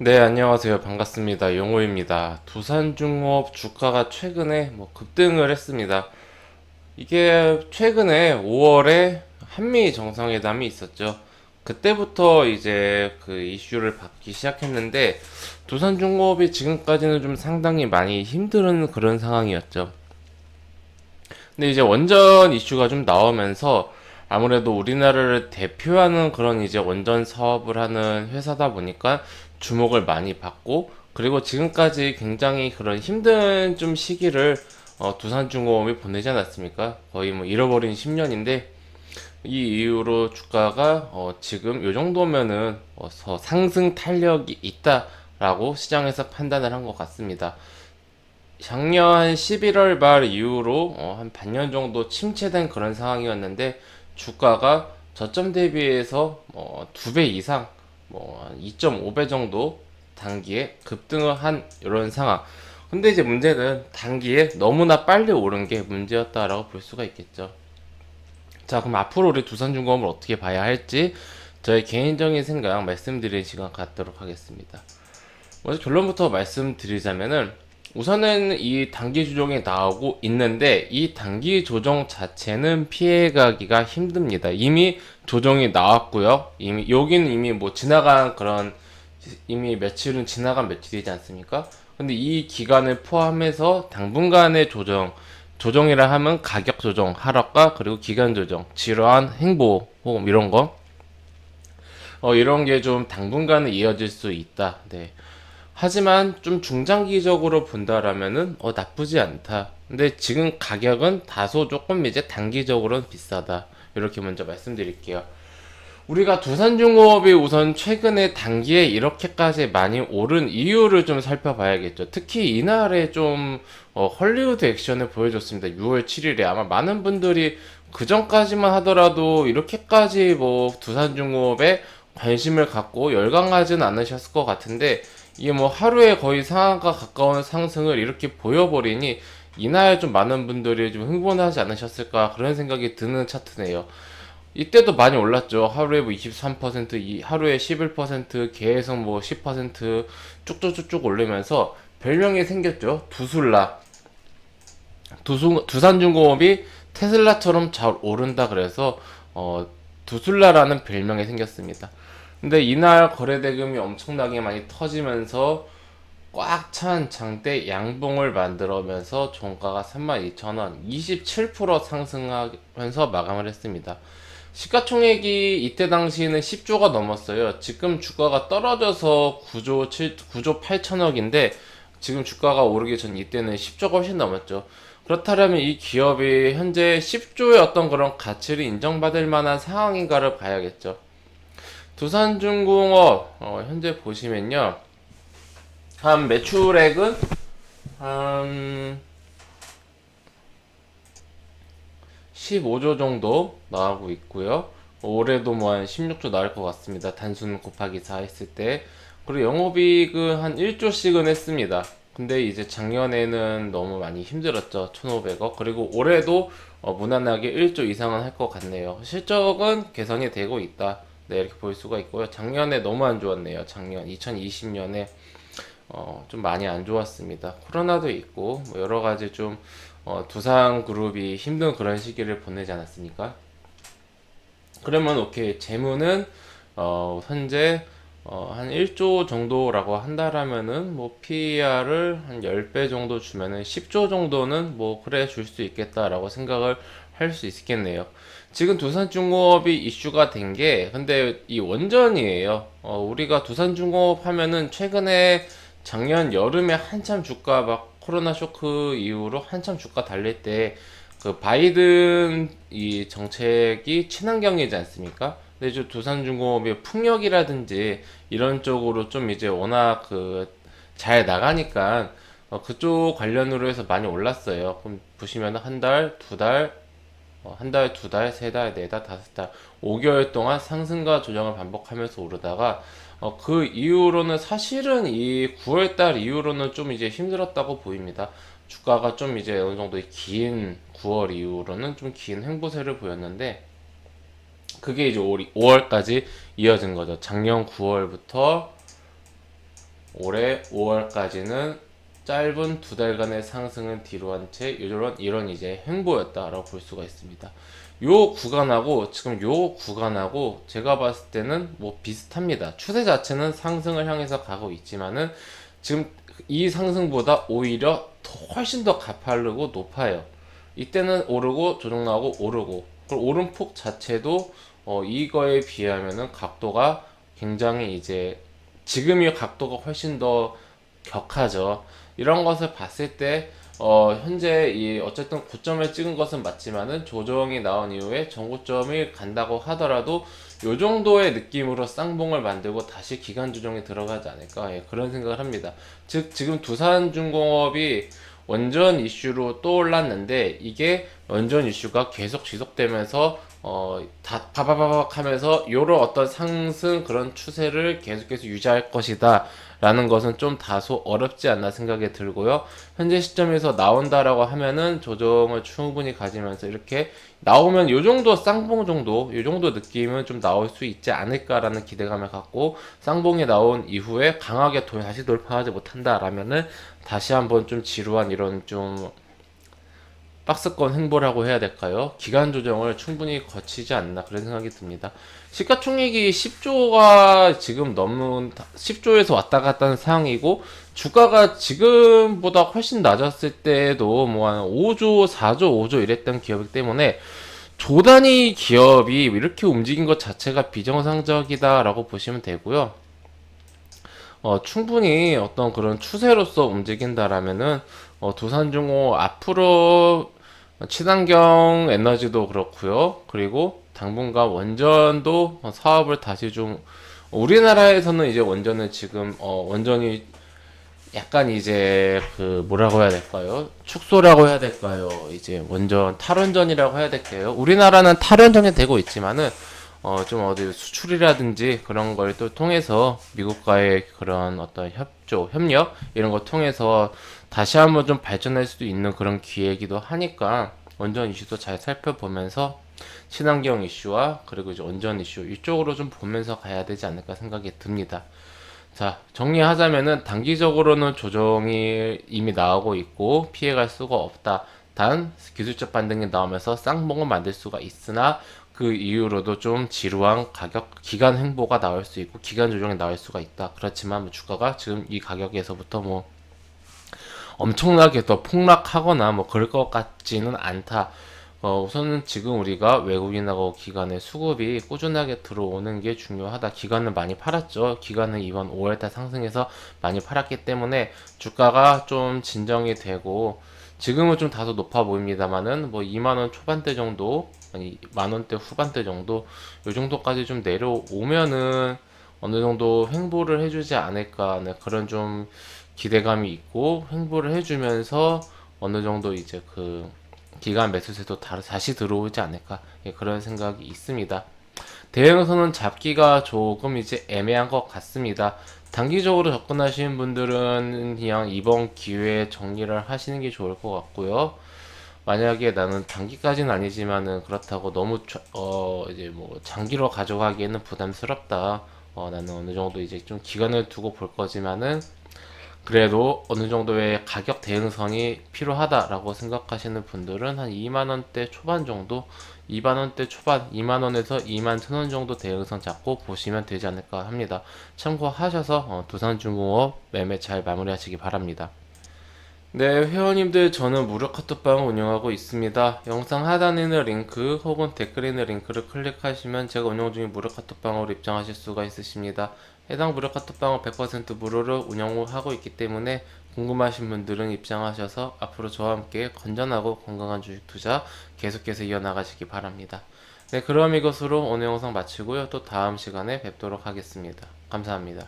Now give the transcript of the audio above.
네, 안녕하세요. 반갑습니다. 용호입니다. 두산중업 주가가 최근에 급등을 했습니다. 이게 최근에 5월에 한미 정상회담이 있었죠. 그때부터 이제 그 이슈를 받기 시작했는데 두산중업이 지금까지는 좀 상당히 많이 힘든 그런 상황이었죠. 근데 이제 원전 이슈가 좀 나오면서 아무래도 우리나라를 대표하는 그런 이제 원전 사업을 하는 회사다 보니까 주목을 많이 받고, 그리고 지금까지 굉장히 그런 힘든 좀 시기를 두산중공업이 보내지 않았습니까? 거의 뭐 잃어버린 10년인데 이 이후로 주가가 지금 요 정도면은 상승 탄력이 있다라고 시장에서 판단을 한 것 같습니다. 작년 11월 말 이후로 한 반년 정도 침체된 그런 상황이었는데 주가가 저점 대비해서 2배 이상, 2.5배 정도 단기에 급등을 한 이런 상황. 근데 이제 문제는 단기에 너무나 빨리 오른 게 문제였다라고 볼 수가 있겠죠. 자, 그럼 앞으로 우리 두산중공업을 어떻게 봐야 할지 저의 개인적인 생각 말씀드리는 시간 갖도록 하겠습니다. 먼저 결론부터 말씀드리자면은 우선은 이 단기 조정이 나오고 있는데 이 단기 조정 자체는 피해가기가 힘듭니다. 이미 조정이 나왔고요. 이미 뭐 지나간 그런 이미 며칠은 지나간 며칠이지 않습니까? 근데 이 기간을 포함해서 당분간의 조정이라 하면 가격 조정, 하락과 그리고 기간 조정, 질환, 행보, 혹은 이런 거, 이런 게 좀 당분간은 이어질 수 있다. 네. 하지만 좀 중장기적으로 본다라면은 나쁘지 않다. 근데 지금 가격은 다소 조금 이제 단기적으로는 비싸다. 이렇게 먼저 말씀드릴게요. 우리가 두산중공업이 우선 최근에 단기에 이렇게까지 많이 오른 이유를 좀 살펴봐야겠죠. 특히 이날에 좀 헐리우드 액션을 보여줬습니다. 6월 7일에 아마 많은 분들이 그 전까지만 하더라도 이렇게까지 뭐 두산중공업에 관심을 갖고 열광하지는 않으셨을 것 같은데 이게 뭐 하루에 거의 상한가 가까운 상승을 이렇게 보여버리니 이날 좀 많은 분들이 좀 흥분하지 않으셨을까 그런 생각이 드는 차트네요. 이때도 많이 올랐죠. 하루에 뭐 23%, 하루에 11%, 계속 뭐 10% 쭉쭉쭉쭉 올리면서 별명이 생겼죠. 두술라. 두산중공업이 테슬라처럼 잘 오른다 그래서 두술라라는 별명이 생겼습니다. 근데 이날 거래대금이 엄청나게 많이 터지면서 꽉 찬 장대 양봉을 만들어면서 종가가 32,000원, 27% 상승하면서 마감을 했습니다. 시가총액이 이때 당시에는 10조가 넘었어요. 지금 주가가 떨어져서 9조 8천억인데 지금 주가가 오르기 전 이때는 10조가 훨씬 넘었죠. 그렇다면 이 기업이 현재 10조의 어떤 그런 가치를 인정받을 만한 상황인가를 봐야겠죠. 두산중공업 현재 보시면요. 한 매출액은 한 15조 정도 나오고 있고요. 올해도 뭐 한 16조 나올 것 같습니다. 단순 곱하기 4 했을 때. 그리고 영업이익은 한 1조씩은 했습니다. 근데 이제 작년에는 너무 많이 힘들었죠. 1,500억. 그리고 올해도 무난하게 1조 이상은 할 것 같네요. 실적은 개선이 되고 있다. 네, 이렇게 볼 수가 있고요. 작년에 너무 안 좋았네요. 작년 2020년에 좀 많이 안 좋았습니다. 코로나도 있고 뭐 여러 가지 좀 두산 그룹이 힘든 그런 시기를 보내지 않았습니까? 그러면 오케이 재무는 현재 한 1조 정도라고 한다라면은 뭐 PER을 한 10배 정도 주면은 10조 정도는 뭐 그래 줄 수 있겠다라고 생각을 할 수 있겠네요. 지금 두산중공업이 이슈가 된 게 근데 이 원전이에요. 우리가 두산중공업 하면은 최근에 작년 여름에 한참 주가 막 코로나 쇼크 이후로 한참 주가 달릴 때 그 바이든 이 정책이 친환경이지 않습니까? 근데 이제 두산중공업의 풍력이라든지 이런 쪽으로 좀 이제 워낙 그 잘 나가니까 그쪽 관련으로 해서 많이 올랐어요. 그럼 보시면 한 달, 두 달, 한 달, 두 달, 세 달, 네 달, 다섯 달, 5개월 동안 상승과 조정을 반복하면서 오르다가 그 이후로는 사실은 이 9월 달 이후로는 좀 이제 힘들었다고 보입니다. 주가가 좀 이제 어느 정도 긴 9월 이후로는 좀 긴 횡보세를 보였는데 그게 이제 5월까지 이어진 거죠. 작년 9월부터 올해 5월까지는 짧은 2달간의 상승은 뒤로 한 채 이런 이제 횡보였다라고 볼 수가 있습니다. 요 구간하고 지금 요 구간하고 제가 봤을 때는 뭐 비슷합니다. 추세 자체는 상승을 향해서 가고 있지만은 지금 이 상승보다 오히려 훨씬 더 가파르고 높아요. 이때는 오르고 조정 나오고 오르고, 그리고 오름폭 자체도 이거에 비하면은 각도가 굉장히 이제 지금이 각도가 훨씬 더 격하죠. 이런 것을 봤을 때 현재 이 어쨌든 고점을 찍은 것은 맞지만은 조정이 나온 이후에 전고점이 간다고 하더라도 요 정도의 느낌으로 쌍봉을 만들고 다시 기간 조정이 들어가지 않을까, 예, 그런 생각을 합니다. 즉 지금 두산중공업이 원전 이슈로 떠올랐는데 이게 원전 이슈가 계속 지속되면서 다 바바바박 하면서 요런 어떤 상승 그런 추세를 계속해서 유지할 것이다 라는 것은 좀 다소 어렵지 않나 생각이 들고요. 현재 시점에서 나온다라고 하면은 조정을 충분히 가지면서 이렇게 나오면 요 정도 쌍봉 정도, 요 정도 느낌은 좀 나올 수 있지 않을까라는 기대감을 갖고, 쌍봉이 나온 이후에 강하게 다시 돌파하지 못한다라면은 다시 한번 좀 지루한 이런 좀 박스권 횡보라고 해야 될까요? 기간 조정을 충분히 거치지 않나 그런 생각이 듭니다. 시가총액이 10조가 지금 넘는 10조에서 왔다 갔다 하는 상황이고, 주가가 지금보다 훨씬 낮았을 때도 뭐 한 5조, 4조, 5조 이랬던 기업이기 때문에 조 단위 기업이 이렇게 움직인 것 자체가 비정상적이다라고 보시면 되고요. 충분히 어떤 그런 추세로서 움직인다라면은 두산중공 앞으로 친환경 에너지도 그렇고요. 그리고 당분간 원전도 사업을 다시 좀, 우리나라에서는 이제 원전은 지금 원전이 약간 이제 그 뭐라고 해야 될까요? 축소라고 해야 될까요? 이제 원전 탈원전이라고 해야 될까요? 우리나라는 탈원전이 되고 있지만은 좀 어디 수출이라든지 그런 걸 또 통해서 미국과의 그런 어떤 협력 이런 거 통해서 다시 한번 좀 발전할 수도 있는 그런 기회이기도 하니까 원전 이슈도 잘 살펴보면서 친환경 이슈와 그리고 이제 원전 이슈 이쪽으로 좀 보면서 가야 되지 않을까 생각이 듭니다. 자, 정리하자면은 단기적으로는 조정이 이미 나오고 있고 피해갈 수가 없다. 단 기술적 반등이 나오면서 쌍봉을 만들 수가 있으나 그 이후로도 좀 지루한 가격 기간 횡보가 나올 수 있고 기간 조정이 나올 수가 있다. 그렇지만 뭐 주가가 지금 이 가격에서부터 뭐 엄청나게 더 폭락하거나 뭐 그럴 것 같지는 않다. 우선은 지금 우리가 외국인하고 기관의 수급이 꾸준하게 들어오는 게 중요하다. 기관은 많이 팔았죠. 기관은 이번 5월달 상승해서 많이 팔았기 때문에 주가가 좀 진정이 되고, 지금은 좀 다소 높아 보입니다만은 뭐 2만원 초반대 정도, 아니 만원대 후반대 정도, 요 정도까지 좀 내려오면은 어느 정도 횡보를 해주지 않을까, 네, 그런 좀 기대감이 있고, 횡보를 해주면서 어느 정도 이제 그 기간 매수세도 다시 들어오지 않을까, 예, 그런 생각이 있습니다. 대형선은 잡기가 조금 이제 애매한 것 같습니다. 단기적으로 접근하시는 분들은 그냥 이번 기회에 정리를 하시는 게 좋을 것 같고요. 만약에 나는 단기까지는 아니지만은 그렇다고 너무 이제 뭐 장기로 가져가기에는 부담스럽다. 나는 어느 정도 이제 좀 기간을 두고 볼 거지만은 그래도 어느 정도의 가격 대응선이 필요하다라고 생각하시는 분들은 한 2만원대 초반 정도, 2만원대 초반, 2만원에서 2만 1천원 정도 대응선 잡고 보시면 되지 않을까 합니다. 참고하셔서 두산중공업 매매 잘 마무리하시기 바랍니다. 네, 회원님들, 저는 무료 카톡방을 운영하고 있습니다. 영상 하단에 있는 링크 혹은 댓글에 있는 링크를 클릭하시면 제가 운영 중인 무료 카톡방으로 입장하실 수가 있으십니다. 해당 무료 카톡방은 100% 무료로 운영하고 있기 때문에 궁금하신 분들은 입장하셔서 앞으로 저와 함께 건전하고 건강한 주식 투자 계속해서 이어나가시기 바랍니다. 네, 그럼 이것으로 오늘 영상 마치고요. 또 다음 시간에 뵙도록 하겠습니다. 감사합니다.